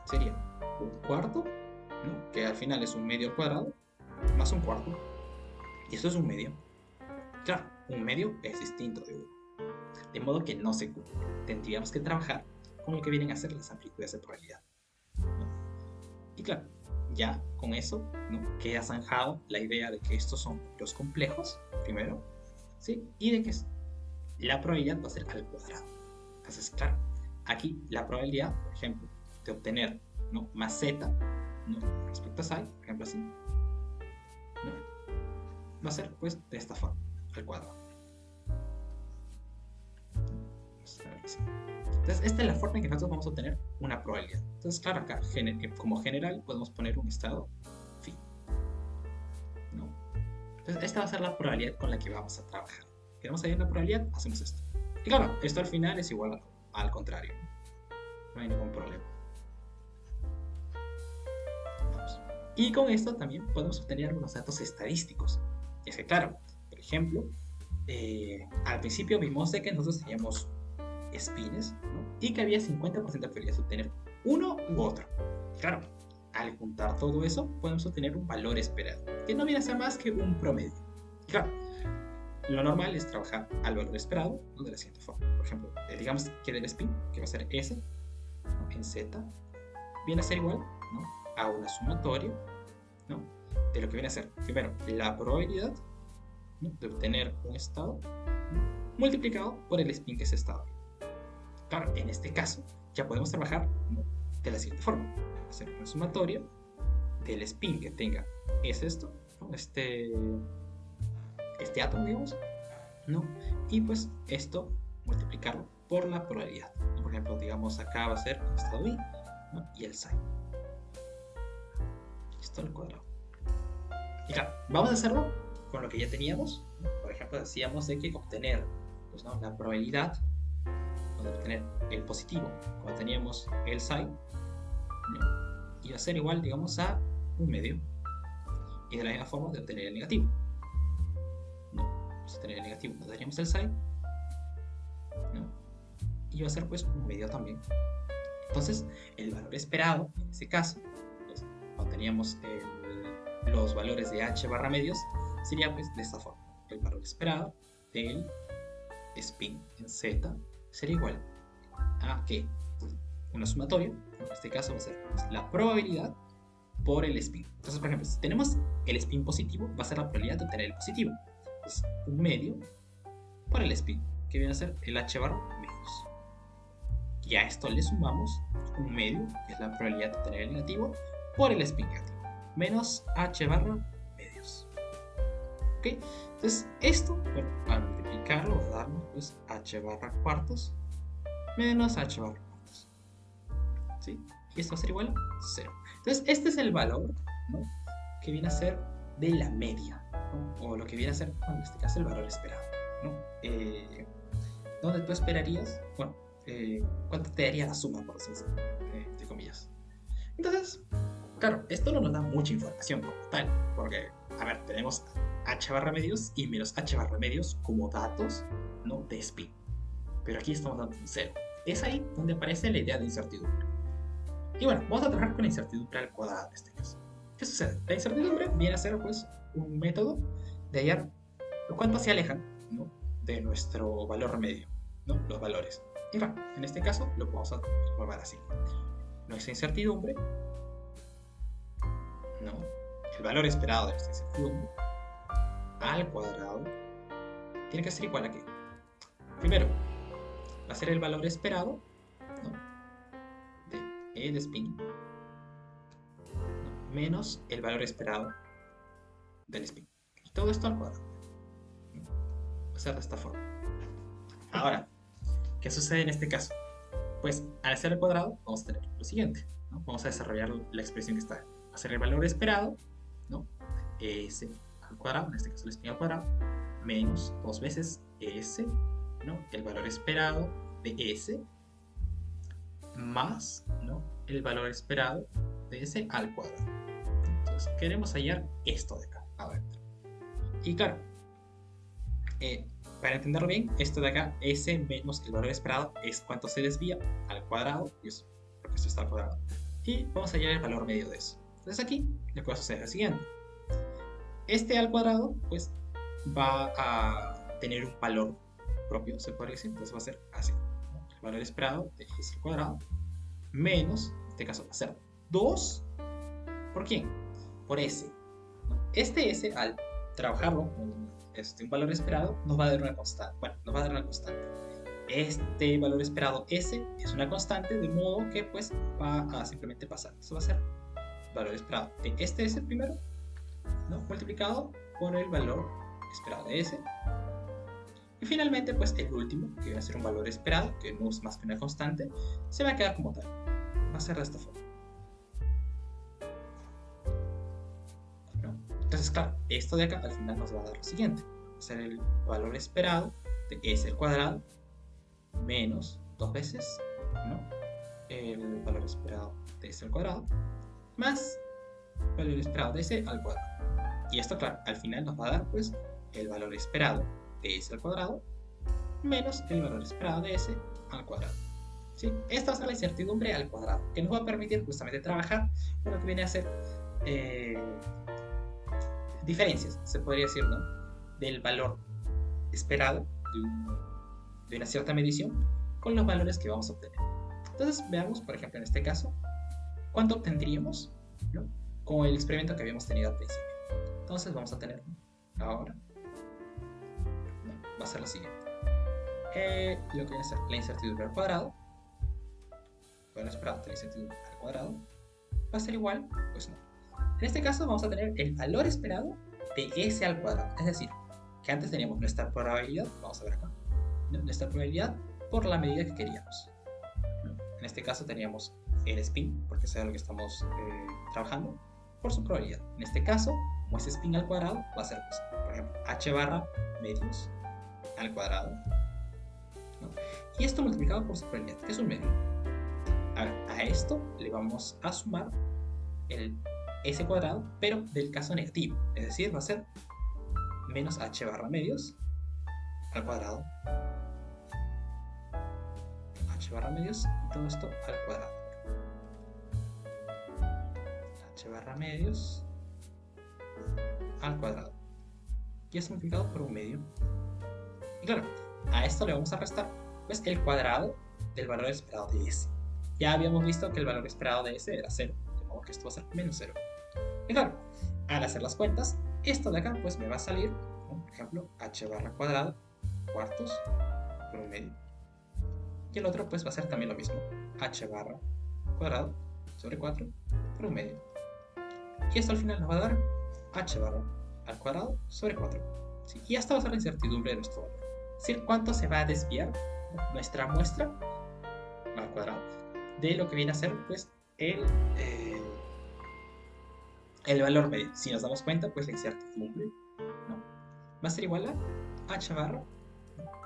Sería un cuarto, ¿no?, que al final es un medio al cuadrado, más un cuarto. Y esto es un medio. Claro, un medio es distinto de 1. De modo que no se cumple. Tendríamos que trabajar con lo que vienen a ser las amplitudes de probabilidad, ¿no? Y claro, ya con eso, ¿no?, queda zanjado la idea de que estos son los complejos, primero, ¿sí?, y de que la probabilidad va a ser al cuadrado. Entonces, claro, aquí la probabilidad, por ejemplo, de obtener, ¿no?, más z, ¿no?, respecto a psi, por ejemplo así, ¿no?, va a ser pues de esta forma, al cuadrado. Entonces, esta es la forma en que nosotros vamos a obtener una probabilidad. Entonces, claro, acá como general podemos poner un estado phi, ¿no? Entonces, esta va a ser la probabilidad con la que vamos a trabajar. ¿Queremos hallar la probabilidad? Hacemos esto. Y claro, esto al final es igual al contrario. No hay ningún problema. Vamos. Y con esto también podemos obtener algunos datos estadísticos. Y es que, claro, por ejemplo, al principio vimos de que nosotros teníamos spines, ¿no?, y que había 50% de probabilidades de obtener uno u otro. Claro, al juntar todo eso podemos obtener un valor esperado, que no viene a ser más que un promedio. Claro, lo normal es trabajar al valor esperado, ¿no?, de la siguiente forma. Por ejemplo, digamos que del spin, que va a ser S, ¿no?, en Z, viene a ser igual, ¿no?, a una sumatoria, ¿no?, de lo que viene a ser, primero, la probabilidad, ¿no?, de obtener un estado, ¿no?, multiplicado por el spin que ese estado. Claro, en este caso ya podemos trabajar, ¿no?, de la siguiente forma: hacer una sumatoria del spin que tenga esto, ¿no?, este átomo, digamos, ¿no? Y pues esto multiplicarlo por la probabilidad, ¿no? Por ejemplo, digamos, acá va a ser el estado I, ¿no?, y el psi. Esto al cuadrado. Y claro, vamos a hacerlo con lo que ya teníamos, ¿no? Por ejemplo, decíamos de que obtener, pues, ¿no?, la probabilidad de obtener el positivo cuando teníamos el psi, ¿no?, iba a ser igual, digamos, a un medio. Y de la misma forma de obtener el negativo, ¿no? Vamos a obtener el negativo cuando teníamos el psi, ¿no?, y va a ser pues un medio también. Entonces, el valor esperado, en este caso, pues, cuando teníamos los valores de h barra medios, sería pues de esta forma: el valor esperado del spin en z sería igual a que una sumatoria, en este caso va a ser pues la probabilidad por el spin. Entonces, por ejemplo, si tenemos el spin positivo, va a ser la probabilidad de obtener el positivo. Pues un medio por el spin, que viene a ser el h barra medios. Y a esto le sumamos un medio, que es la probabilidad de obtener el negativo, por el spin negativo, menos h barra medios. ¿Ok? Entonces, esto, bueno, al multiplicarlo, va a darnos pues h barra cuartos menos h barra cuartos. ¿Sí? Y esto va a ser igual a 0. Entonces, este es el valor, ¿no?, que viene a ser de la media, ¿no?, o lo que viene a ser, bueno, en este caso, el valor esperado, ¿no? Donde tú esperarías, bueno, cuánto te daría la suma, por decirlo, entre comillas. Entonces, claro, esto no nos da mucha información como tal, porque, a ver, tenemos h barra medios y menos h barra medios como datos, ¿no?, de spin. Pero aquí estamos dando un 0. Es ahí donde aparece la idea de incertidumbre. Y bueno, vamos a trabajar con la incertidumbre al cuadrado en este caso. ¿Qué sucede? La incertidumbre viene a ser pues un método de hallar cuánto se alejan, ¿no?, de nuestro valor medio, ¿no?, los valores. Y bueno, en este caso lo vamos a formar así: nuestra incertidumbre, ¿no?, el valor esperado de nuestra incertidumbre al cuadrado tiene que ser igual a qué. Primero, va a ser el valor esperado, ¿no?, de el spin, ¿no?, menos el valor esperado del spin. Y todo esto al cuadrado, ¿no? Va a ser de esta forma. Ahora, ¿qué sucede en este caso? Pues al hacer el cuadrado vamos a tener lo siguiente, ¿no? Vamos a desarrollar la expresión que está. Va a ser el valor esperado, ¿no?, s al cuadrado, en este caso el spin al cuadrado, menos 2 veces s, ¿no?, el valor esperado de s, más, ¿no?, el valor esperado de s al cuadrado. Entonces queremos hallar esto de acá adentro. Y claro, para entenderlo bien, esto de acá, s menos el valor esperado, es cuánto se desvía al cuadrado, pues, porque esto está al cuadrado. Y vamos a hallar el valor medio de eso. Entonces aquí lo que va a suceder es lo siguiente: este al cuadrado pues va a tener un valor propio, se podría decir. Entonces va a ser así, ¿no?, el valor esperado de s al cuadrado menos, en este caso va a ser 2, ¿por quién? Por s, ¿no? Este s, al trabajarlo con un valor esperado, nos va a dar una constante. Bueno, nos va a dar una constante. Este valor esperado s es una constante, de modo que pues va a simplemente pasar. Eso va a ser el valor esperado de este s primero, ¿no?, multiplicado por el valor esperado de s. Y finalmente, pues el último, que va a ser un valor esperado, que no es más que una constante, se va a quedar como tal. Va a ser de esta forma, ¿no? Entonces, claro, esto de acá al final nos va a dar lo siguiente: va a ser el valor esperado de s al cuadrado menos 2 veces, ¿no?, el valor esperado de s al cuadrado más el valor esperado de s al cuadrado. Y esto, claro, al final nos va a dar pues el valor esperado de s al cuadrado menos el valor esperado de s al cuadrado. ¿Sí? Esta va a ser la incertidumbre al cuadrado, que nos va a permitir justamente trabajar con lo que viene a ser diferencias, se podría decir, ¿no?, del valor esperado de una cierta medición con los valores que vamos a obtener. Entonces veamos, por ejemplo, en este caso, cuánto obtendríamos, ¿no?, con el experimento que habíamos tenido al principio. Entonces vamos a tener ahora, va a ser lo siguiente. Lo que viene a ser la incertidumbre al cuadrado, bueno, esperado de la incertidumbre al cuadrado, va a ser igual, pues no. En este caso vamos a tener el valor esperado de S al cuadrado. Es decir, que antes teníamos nuestra probabilidad, vamos a ver acá, nuestra probabilidad por la medida que queríamos. En este caso teníamos el spin, porque eso es lo que estamos trabajando, por su probabilidad. En este caso, como es spin al cuadrado, va a ser, pues, por ejemplo, h barra medios al cuadrado, ¿no? Y esto multiplicado por su probabilidad, que es un medio. Ahora, a esto le vamos a sumar el s cuadrado, pero del caso negativo. Es decir, va a ser menos h barra medios al cuadrado. H barra medios y todo esto al cuadrado. H barra medios al cuadrado. Y es multiplicado por un medio. Y claro, a esto le vamos a restar pues el cuadrado del valor esperado de S. Ya habíamos visto que el valor esperado de S era 0, de modo que esto va a ser menos 0. Y claro, al hacer las cuentas, esto de acá pues me va a salir, ¿no? Por ejemplo, h barra cuadrado cuartos por un medio. Y el otro pues va a ser también lo mismo, h barra cuadrado sobre 4 por un medio. Y esto al final nos va a dar h barra al cuadrado sobre 4. ¿Sí? Y esta va a ser la incertidumbre de nuestro valor. Es decir, cuánto se va a desviar nuestra muestra al cuadrado de lo que viene a ser pues el valor medio. Si nos damos cuenta, pues la incertidumbre, ¿no?, va a ser igual a h barra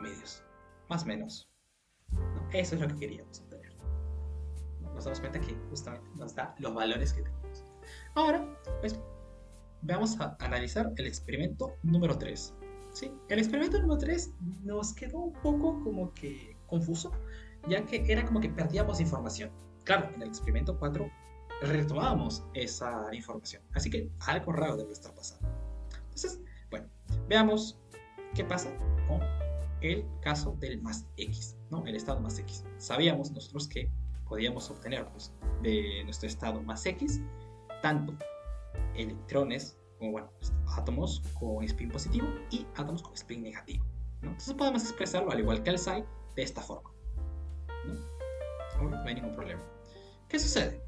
medios más menos, ¿no? Eso es lo que queríamos obtener. Nos damos cuenta que justamente nos da los valores que tenemos. Ahora, pues, vamos a analizar el experimento número 3. ¿Sí? El experimento número 3 nos quedó un poco como que confuso, ya que era como que perdíamos información. Claro, en el experimento 4 retomábamos esa información, así que algo raro debe estar pasando. Entonces, bueno, veamos qué pasa con el caso del más X, ¿no? El estado más X. Sabíamos nosotros que podíamos obtener pues, de nuestro estado más X tanto electrones como, bueno, átomos con spin positivo y átomos con spin negativo, ¿no? Entonces podemos expresarlo al igual que el psi de esta forma, ¿no? No hay ningún problema. ¿Qué sucede?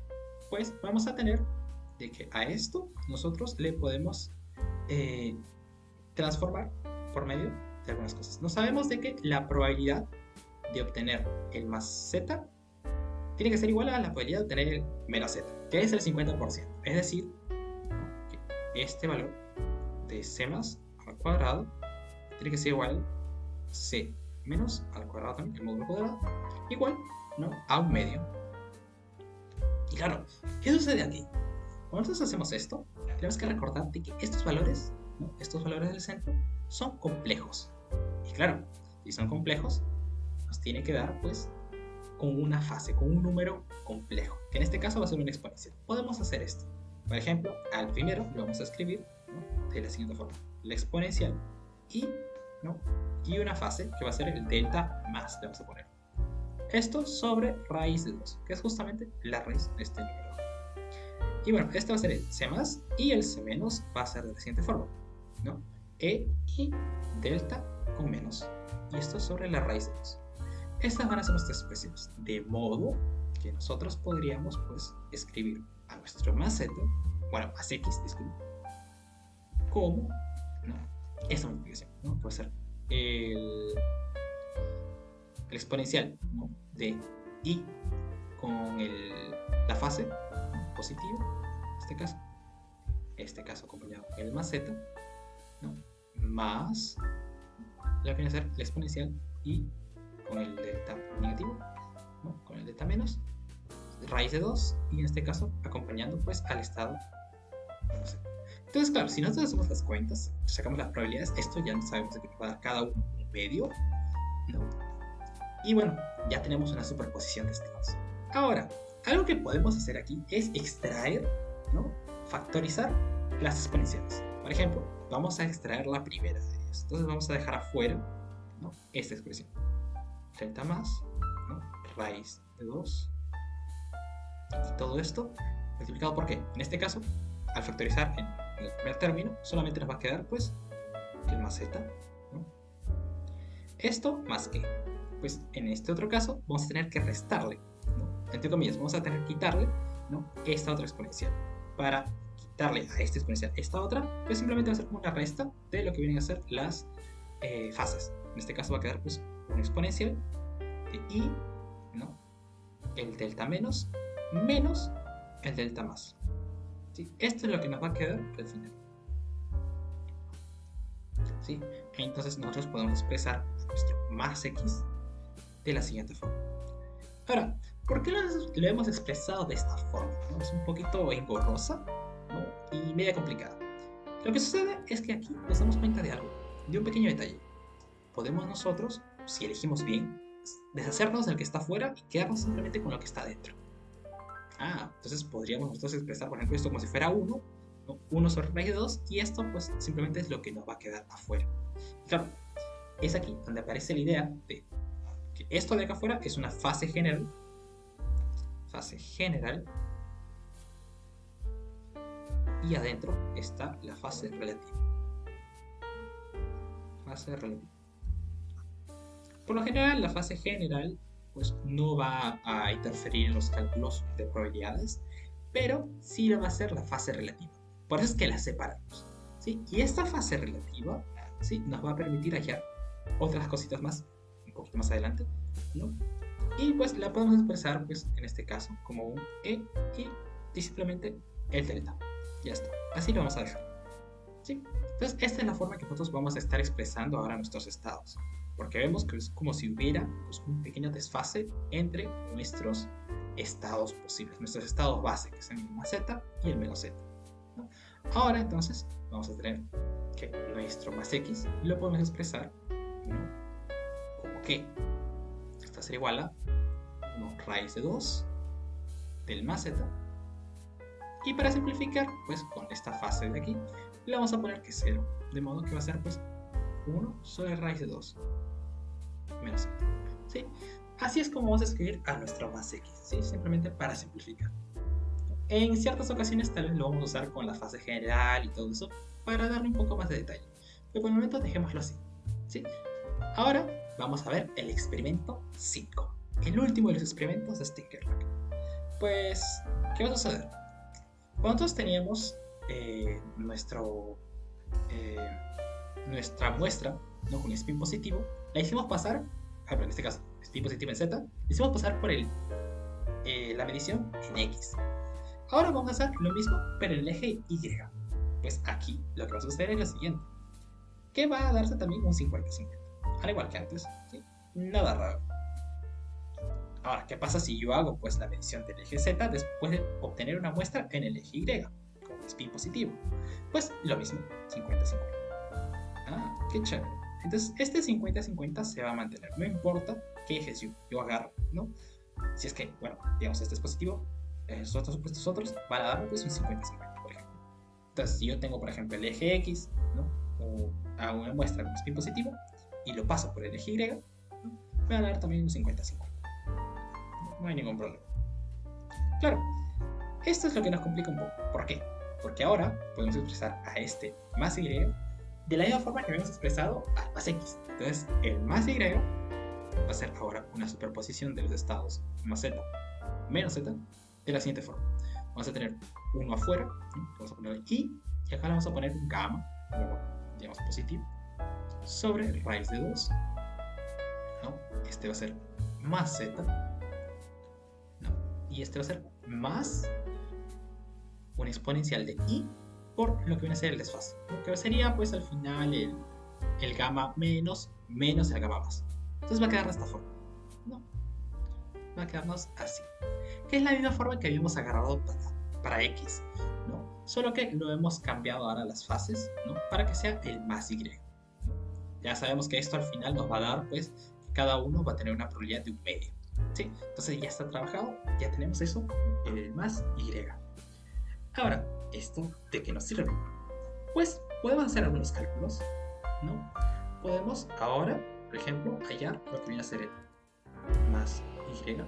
Pues vamos a tener de que a esto nosotros le podemos transformar por medio de algunas cosas. No sabemos de que la probabilidad de obtener el más z tiene que ser igual a la probabilidad de obtener el menos z, que es el 50%. Es decir, que este valor de c más al cuadrado tiene que ser igual a c menos al cuadrado también, el módulo cuadrado, igual, ¿no?, a un medio. Y claro, ¿qué sucede aquí? Cuando nosotros hacemos esto, tenemos que recordar de que estos valores, ¿no?, estos valores del centro, son complejos. Y claro, si son complejos, nos tiene que dar, pues, con una fase, con un número complejo, que en este caso va a ser una exponencial. Podemos hacer esto. Por ejemplo, al primero lo vamos a escribir, ¿no?, de la siguiente forma: la exponencial y, ¿no?, y una fase que va a ser el delta más, le vamos a poner. Esto sobre raíz de 2, que es justamente la raíz de este número. Y bueno, este va a ser el C más y el C menos va a ser de la siguiente forma, ¿no? E y delta con menos. Y esto sobre la raíz de 2. Estas van a ser nuestras expresiones, de modo que nosotros podríamos pues escribir a nuestro más z, bueno, más x, disculpe, como, ¿no?, esta multiplicación, ¿no?, puede ser el exponencial, ¿no?, de i con la fase, ¿no?, positiva, este caso acompañado con el más z, ¿no?, más lo que viene a ser el exponencial y con el delta negativo, ¿no?, con el delta menos, raíz de 2, y en este caso acompañando pues al estado, no sé. Entonces, claro, si nosotros hacemos las cuentas, sacamos las probabilidades, esto ya no sabemos de qué va a dar cada uno un medio, ¿no? Y bueno, ya tenemos una superposición de estados. Ahora, algo que podemos hacer aquí es extraer, ¿no?, factorizar las exponenciales. Por ejemplo, vamos a extraer la primera de ellas. Entonces vamos a dejar afuera, ¿no?, esta expresión. Delta más, ¿no?, raíz de 2. Y todo esto multiplicado por qué. En este caso, al factorizar en en el primer término, solamente nos va a quedar pues el más z, ¿no? Esto más que, pues en este otro caso vamos a tener que restarle, ¿no? Entre comillas, vamos a tener que quitarle, ¿no?, esta otra exponencial. Para quitarle a esta exponencial esta otra, pues simplemente va a ser como una resta de lo que vienen a ser las fases. En este caso va a quedar pues una exponencial de i, ¿no?, el delta menos el delta más. ¿Sí? Esto es lo que nos va a quedar al final. ¿Sí? Entonces nosotros podemos expresar nuestro más x de la siguiente forma. Ahora, ¿por qué lo hemos expresado de esta forma? ¿No? Es un poquito engorrosa, ¿no?, y media complicada. Lo que sucede es que aquí nos damos cuenta de algo, de un pequeño detalle. Podemos nosotros, si elegimos bien, deshacernos del que está afuera y quedarnos simplemente con lo que está dentro. Entonces podríamos nosotros expresar, por ejemplo, esto como si fuera 1, ¿no?, 1 sobre raíz de 2, y esto pues simplemente es lo que nos va a quedar afuera. Y claro, es aquí donde aparece la idea de que esto de acá afuera es una fase general, y adentro está la fase relativa. Por lo general, la fase general pues no va a interferir en los cálculos de probabilidades, pero sí lo va a hacer la fase relativa. Por eso es que la separamos, ¿sí? Y esta fase relativa, ¿sí?, nos va a permitir hallar otras cositas más un poquito más adelante, ¿no? Y pues la podemos expresar pues en este caso como un e y simplemente el delta. Ya está. Así lo vamos a dejar, ¿sí? Entonces esta es la forma que nosotros vamos a estar expresando ahora nuestros estados, porque vemos que es como si hubiera pues un pequeño desfase entre nuestros estados posibles, nuestros estados base, que es el más z y el menos z, ¿no? Ahora entonces vamos a tener que nuestro más x lo podemos expresar, ¿no?, como que esto va a ser igual a 1 raíz de 2 del más z, y para simplificar pues con esta fase de aquí le vamos a poner que es 0, de modo que va a ser pues 1 sobre raíz de 2 menos z, ¿sí? Así es como vamos a escribir a nuestro más x, ¿sí?, simplemente para simplificar. En ciertas ocasiones tal vez lo vamos a usar con la fase general y todo eso para darle un poco más de detalle, pero por el momento dejémoslo así, ¿sí? Ahora vamos a ver el experimento 5, el último de los experimentos de Stinkerlack. Pues, ¿qué va a suceder? Cuando nosotros teníamos nuestra muestra, ¿no?, con spin positivo, la hicimos pasar, en este caso, spin positivo en z, la hicimos pasar por la medición en x. Ahora vamos a hacer lo mismo, pero en el eje y. Pues aquí lo que va a suceder es lo siguiente, que va a darse también un 50-50, al igual que antes, ¿sí? Nada raro. Ahora, ¿qué pasa si yo hago pues la medición del eje z después de obtener una muestra en el eje y, con spin positivo? Pues lo mismo, 50-50. Qué chévere. Entonces, este 50-50 se va a mantener, no importa qué ejes yo agarro, ¿no? Si es que, bueno, digamos, este es positivo, estos otros van a darme pues un 50-50, por ejemplo. Entonces, si yo tengo, por ejemplo, el eje x, ¿no?, o hago una muestra con spin positivo y lo paso por el eje y, ¿no?, me va a dar también un 50-50. No hay ningún problema. Claro, esto es lo que nos complica un poco. ¿Por qué? Porque ahora podemos expresar a este más y de la misma forma que habíamos expresado al más x. Entonces, el más y va a ser ahora una superposición de los estados más z menos z de la siguiente forma. Vamos a tener uno afuera, ¿sí?, vamos a poner i, y acá le vamos a poner un gamma, digamos positivo, sobre raíz de 2, ¿no? Este va a ser más z, y este va a ser más una exponencial de i por lo que viene a ser el desfase, lo que sería pues al final el gamma menos el gamma más. Entonces va a quedar de esta forma, ¿no? Va a quedarnos así, que es la misma forma que habíamos agarrado para x, ¿no? Solo que lo hemos cambiado ahora las fases, ¿no?, para que sea el más y, ¿no? Ya sabemos que esto al final nos va a dar pues que cada uno va a tener una probabilidad de un medio, ¿sí? Entonces ya está trabajado, ya tenemos eso, el más y. Ahora, ¿esto de qué nos sirve? Pues podemos hacer algunos cálculos, ¿no? Podemos ahora, por ejemplo, hallar lo que viene a ser el más y, ¿no?,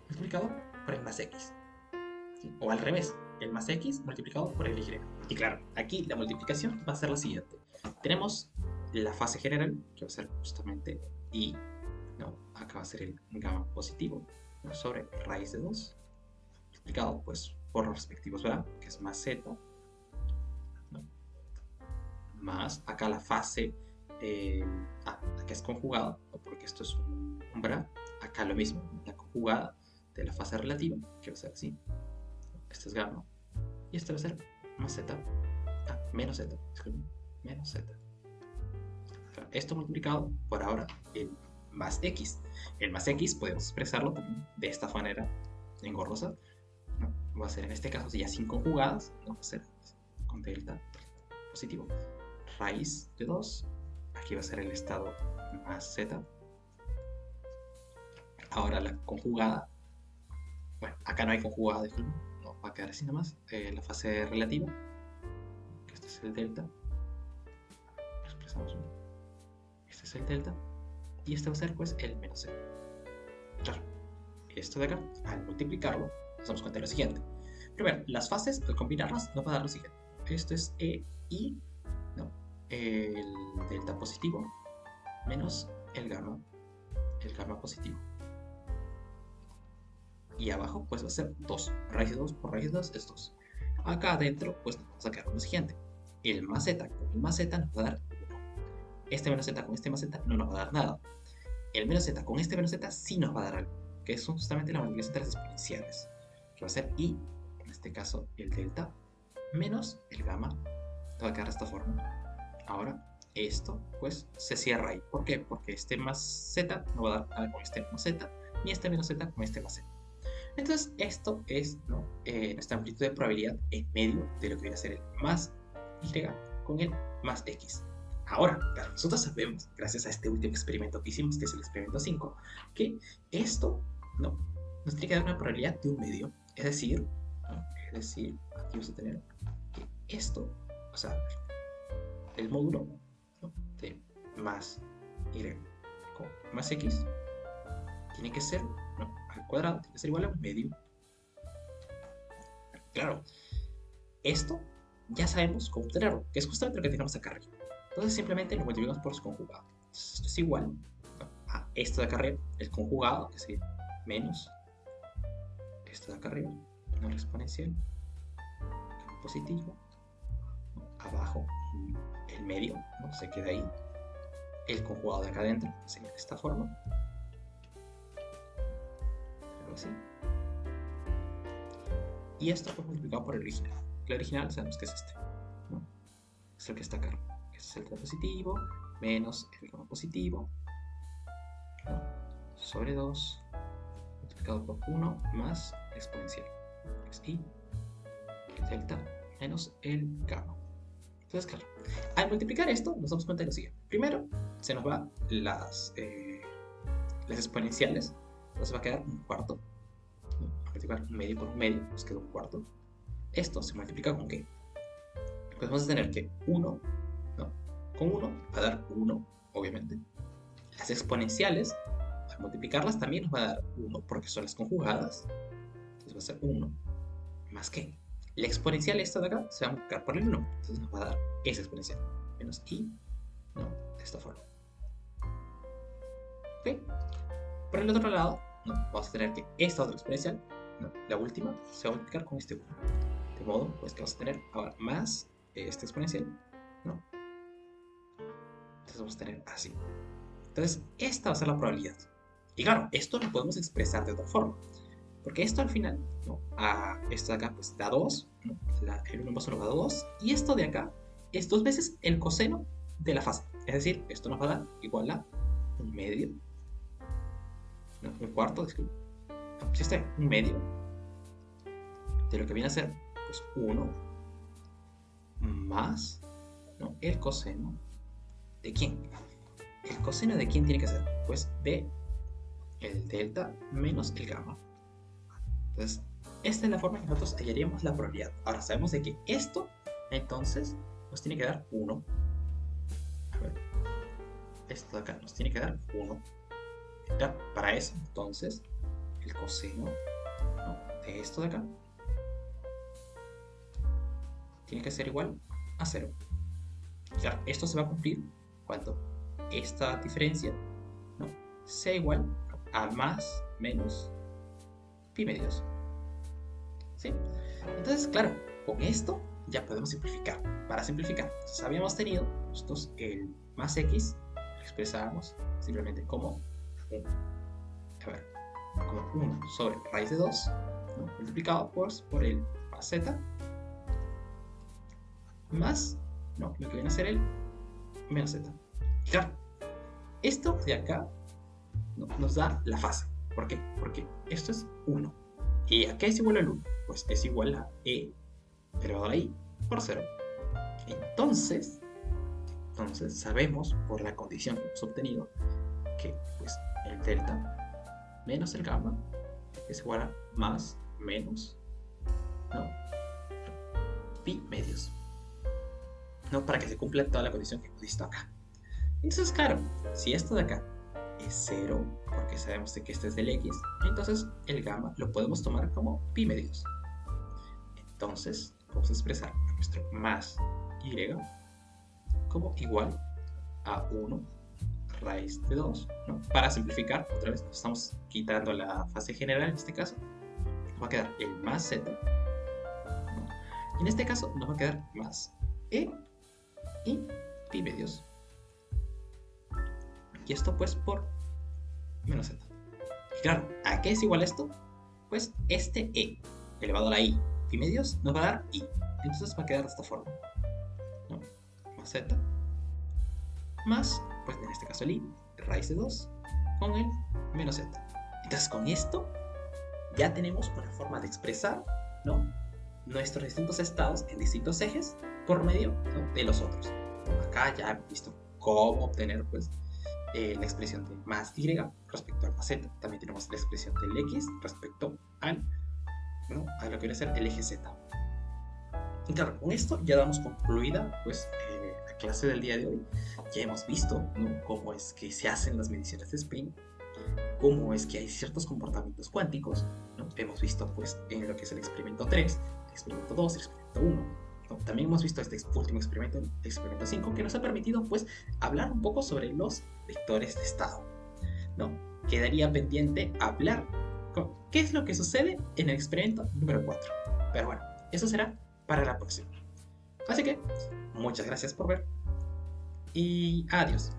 multiplicado por el más x, ¿sí?, o al revés, el más x multiplicado por el y. Y claro, aquí la multiplicación va a ser la siguiente. Tenemos la fase general, que va a ser justamente y, ¿no? Acá va a ser el gamma positivo, ¿no? Sobre raíz de 2, multiplicado pues por los respectivos, ¿verdad? Que es más z, ¿no? Más acá la fase, acá es conjugada, ¿no? Porque esto es un bra, acá lo mismo, la conjugada de la fase relativa, que va a ser así, este es gamma, y este va a ser más z, menos z, disculpen, menos z. Esto multiplicado por ahora el más x. El más x podemos expresarlo también de esta manera engorrosa, ¿no? Va a ser en este caso ya sin conjugadas, ¿no? Va a ser con delta positivo, raíz de 2, aquí va a ser el estado más z. Ahora la conjugada, bueno, acá no hay conjugada, disculpen, no, va a quedar así nomás, la fase relativa, que este es el delta, lo expresamos bien, este es el delta, y este va a ser pues el menos z. Claro, esto de acá, al multiplicarlo, nos damos cuenta de lo siguiente. Primero, las fases, al combinarlas, nos va a dar lo siguiente. Esto es E y, ¿no? El delta positivo menos el gamma positivo. Y abajo, pues va a ser 2. Raíz de 2 por raíz de 2 es 2. Acá adentro, pues nos vamos a quedar con lo siguiente. El más z con el más z nos va a dar 1. Este menos z con este más z no nos va a dar nada. El menos z con este menos z sí nos va a dar algo, que es justamente la multiplicación de las exponenciales, que va a ser i, en este caso el delta, menos el gamma, te va a quedar de esta forma. Ahora, esto pues se cierra ahí. ¿Por qué? Porque este más z no va a dar nada con este menos z, ni este menos z con este más z. Entonces, esto es, ¿no? Nuestra amplitud de probabilidad en medio de lo que viene a ser el más y con el más x. Ahora, claro, nosotros sabemos, gracias a este último experimento que hicimos, que es el experimento 5, que esto, ¿no? Nos tiene que dar una probabilidad de un medio. Es decir, ¿no? Aquí vamos a tener que esto, o sea, el módulo, ¿no? De más y con más x tiene que ser, ¿no? Al cuadrado, tiene que ser igual a un medio. Claro, esto ya sabemos cómo obtenerlo, que es justamente lo que tenemos acá arriba. Entonces simplemente lo multiplicamos por su conjugado. Entonces esto es igual a esto de acá arriba, el conjugado, que sería menos esto de acá arriba, no la exponencial, que es positivo, ¿no? Abajo el medio, ¿no? Se queda ahí, el conjugado de acá adentro, que sería de esta forma, algo así, y esto pues multiplicado por el original. El original sabemos que es este, ¿no? Es el que está acá. Este es el delta positivo menos el gamma positivo, ¿no? Sobre 2 multiplicado por 1 más exponencial, es i, el delta menos el gamma. Entonces, claro, al multiplicar esto nos damos cuenta de lo siguiente. Primero, se nos va las exponenciales, entonces va a quedar un cuarto, ¿no? Multiplicar un medio por un medio, nos queda un cuarto. Esto se multiplica con ¿qué? Pues vamos a tener que 1, ¿no? Con 1 va a dar 1, obviamente. Las exponenciales, al multiplicarlas también nos va a dar 1, porque son las conjugadas. Entonces va a ser 1 más ¿qué? La exponencial esta de acá se va a multiplicar por el 1, entonces nos va a dar esa exponencial, menos i, ¿no? De esta forma. ¿Ok? Por el otro lado, ¿no? Vamos a tener que esta otra exponencial, ¿no? La última, se va a multiplicar con este 1. De modo pues que vamos a tener ahora más esta exponencial, ¿no? Entonces vamos a tener así. Entonces, esta va a ser la probabilidad. Y claro, esto lo podemos expresar de otra forma. Porque esto al final, ¿no? Esto de acá pues da 2, ¿no? El 1 más 1 va a 2. Y esto de acá es 2 veces el coseno de la fase. Es decir, esto nos va a dar igual a un medio, ¿no? Un cuarto, disculpe. No, pues este, un medio de lo que viene a ser pues 1 más, ¿no? El coseno de quién. ¿El coseno de quién tiene que ser? Pues de el delta menos el gamma. Entonces, esta es la forma en que nosotros hallaríamos la probabilidad. Ahora sabemos de que esto, entonces, nos tiene que dar 1. A ver, esto de acá nos tiene que dar 1. Ya, para eso, entonces, el coseno, ¿no? De esto de acá tiene que ser igual a 0. Claro, esto se va a cumplir cuando esta diferencia, ¿no?, sea igual a más menos pi medios. ¿Sí? Entonces, claro, con esto ya podemos simplificar. Para simplificar, entonces habíamos tenido nosotros el más x, lo expresábamos simplemente como 1. A ver, como 1 sobre raíz de 2, ¿no?, multiplicado por el más z, más, no, lo que viene a ser el menos z. Y claro, esto de acá, ¿no?, nos da la fase. ¿Por qué? Porque esto es 1. ¿Y a qué es igual al 1? Pues es igual a e elevado a la i por 0. Entonces sabemos por la condición que hemos obtenido que pues el delta menos el gamma es igual a más menos, ¿no?, pi medios, ¿no?, para que se cumpla toda la condición que hemos visto acá. Entonces, claro, si esto de acá es 0, porque sabemos de que este es del x, entonces el gamma lo podemos tomar como pi medios. Entonces vamos a expresar a nuestro más y como igual a 1 raíz de 2, ¿no? Para simplificar, otra vez estamos quitando la fase general en este caso. Nos va a quedar el más z, ¿no?, y en este caso nos va a quedar más e y pi medios. Y esto pues por menos z. Y claro, ¿a qué es igual esto? Pues este e elevado a la i pi medios nos va a dar i. Entonces va a quedar de esta forma, ¿no?, más z más, pues en este caso el i, raíz de 2 con el menos z. Entonces con esto ya tenemos una forma de expresar, ¿no?, nuestros distintos estados en distintos ejes por medio, ¿no?, de los otros. Acá ya hemos visto cómo obtener pues la expresión de más y respecto al más z. También tenemos la expresión del x respecto al, ¿no?, a lo que viene a ser el eje z. Y claro, con esto ya damos concluida pues la clase del día de hoy. Ya hemos visto, ¿no?, cómo es que se hacen las mediciones de spin, cómo es que hay ciertos comportamientos cuánticos, ¿no? Hemos visto pues en lo que es el experimento 3, el experimento 2, el experimento 1. ¿No? También hemos visto este último experimento, el experimento 5, que nos ha permitido pues hablar un poco sobre los vectores de estado, ¿no? Quedaría pendiente hablar qué es lo que sucede en el experimento número 4. Pero bueno, eso será para la próxima. Así que muchas gracias por ver y adiós.